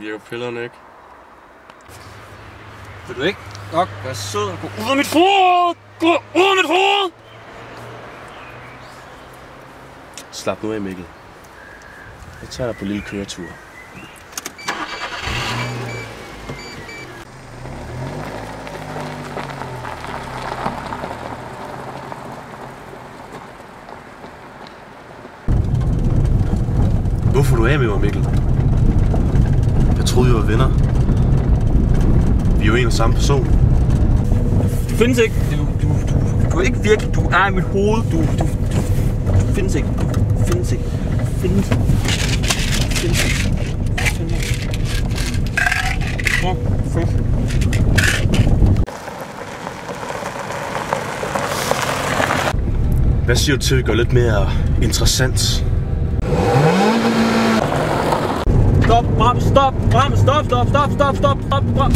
Virker pillerne ikke? Vil du ikke nok være sød og gå ud af mit hoved? Gå ud af mit hoved! Slap nu af, Mikkel. Jeg tager dig på en lille køretur. Hvorfor er du af med mig, Mikkel? Jeg troede, vi var venner. Vi er jo en og samme person. Du findes ikke. Du er ikke virkelig. Du er i mit hoved. Du findes ikke. Du findes ikke. Du findes ikke. Du findes ikke. Hvad siger du til, at vi gør lidt mere interessant? Stop, brem, stop, brem, stop, stop, stop, stop, stop, stop, brem.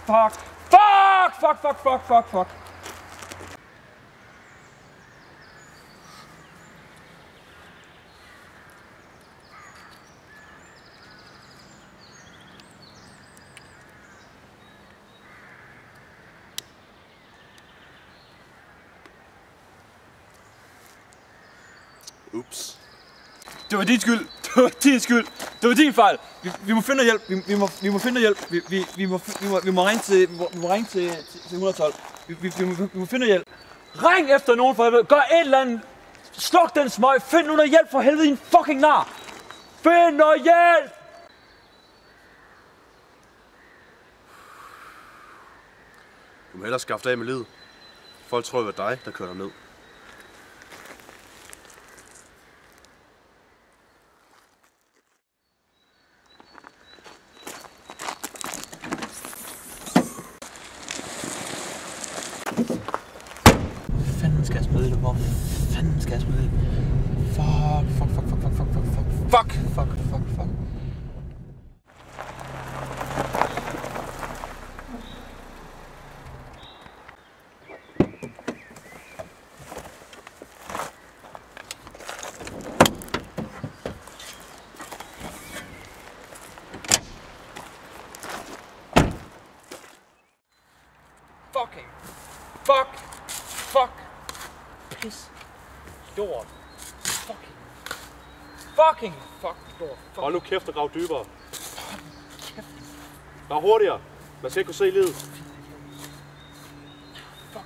Fuck. Ups. Det var din skyld. Det var din skyld. Det var din fejl. Vi må finde hjælp. Vi må finde hjælp. Vi må ringe til 112. Vi må finde hjælp. Ring efter nogen for helvede. Gør et eller andet. Sluk den smøg. Find noget hjælp for helvede, din fucking nar. Find noget hjælp. Du må hellere skaffe dig af med livet. Folk tror, det var dig, der kørte dig ned. Fanden skal jeg smide det? Hvor fanden skal jeg smide det? Fuck. Fuck. Pis. Lort. Fucking fuck. Lort. Hold nu kæft og grav dybere. Grav hurtigere. Man skal ikke kunne se livet. Fuck.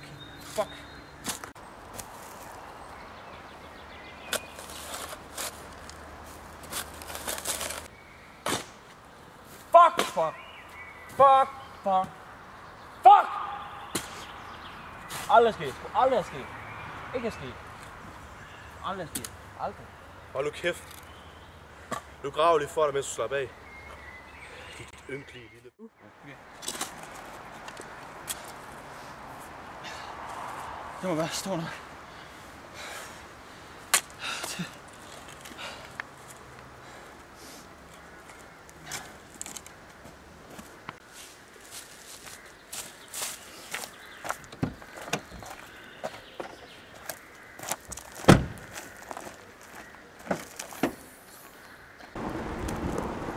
Aldrig sket. Ikke er sket. Aldrig sket. Aldrig. Hold nu kæft. Nu graver lige for dig, mens du slapper af. Dit ynkelige lille... Okay. Det må være stor nok.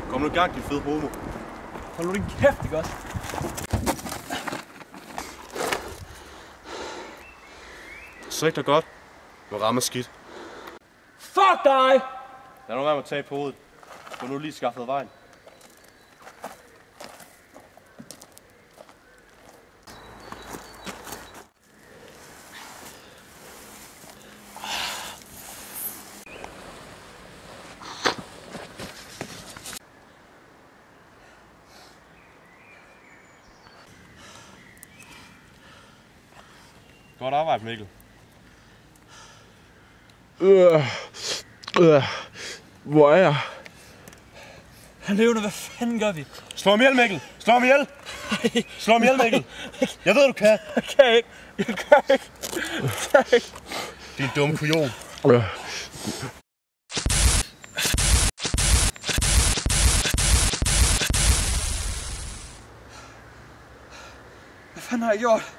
Kom nu i gang, din fede homo. Hold nu din kæft, ikke også? Så ikke da godt. Du rammer skidt. Fuck dig! Lad nu være med at tage på hovedet. Du har nu lige skaffet vejen. Godt arbejde, Mikkel. Hvor er jeg? Han lever, hvad fanden gør vi? Slå ham ihjel, Mikkel! Slå ham ihjel! Slå ham ihjel, Mikkel! Jeg ved, du kan! Jeg kan ikke! Jeg kan ikke! Din dumme kujon. Hvad fanden har jeg gjort?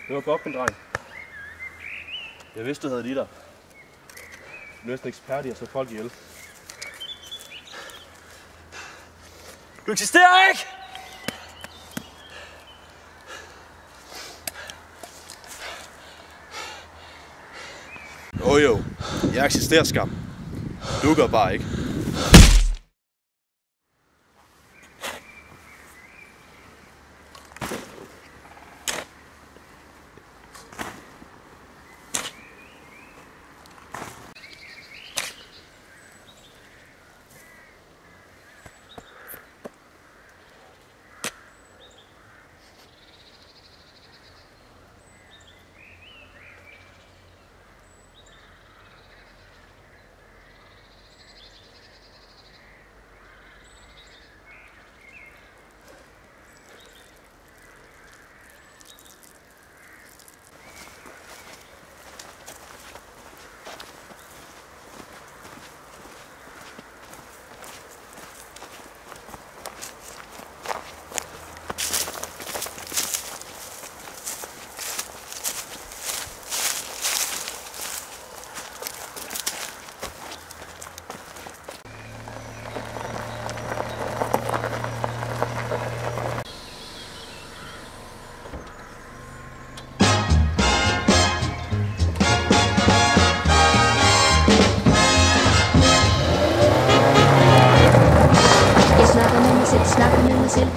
Det var godt, min dreng. Jeg vidste, du havde det i dig. Du er næsten ekspert i at slå folk ihjel. Du eksisterer ikke! Jo, jeg eksisterer, skam. Du gør bare ikke.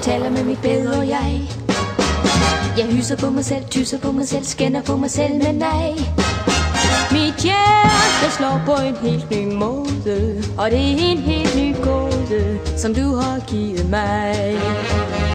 Taler med mit bedre jeg. Jeg hyser på mig selv, tysser på mig selv, skænder på mig selv, men nej. Mit hjerte slår på en helt ny måde, og det er en helt ny gåde, som du har givet mig.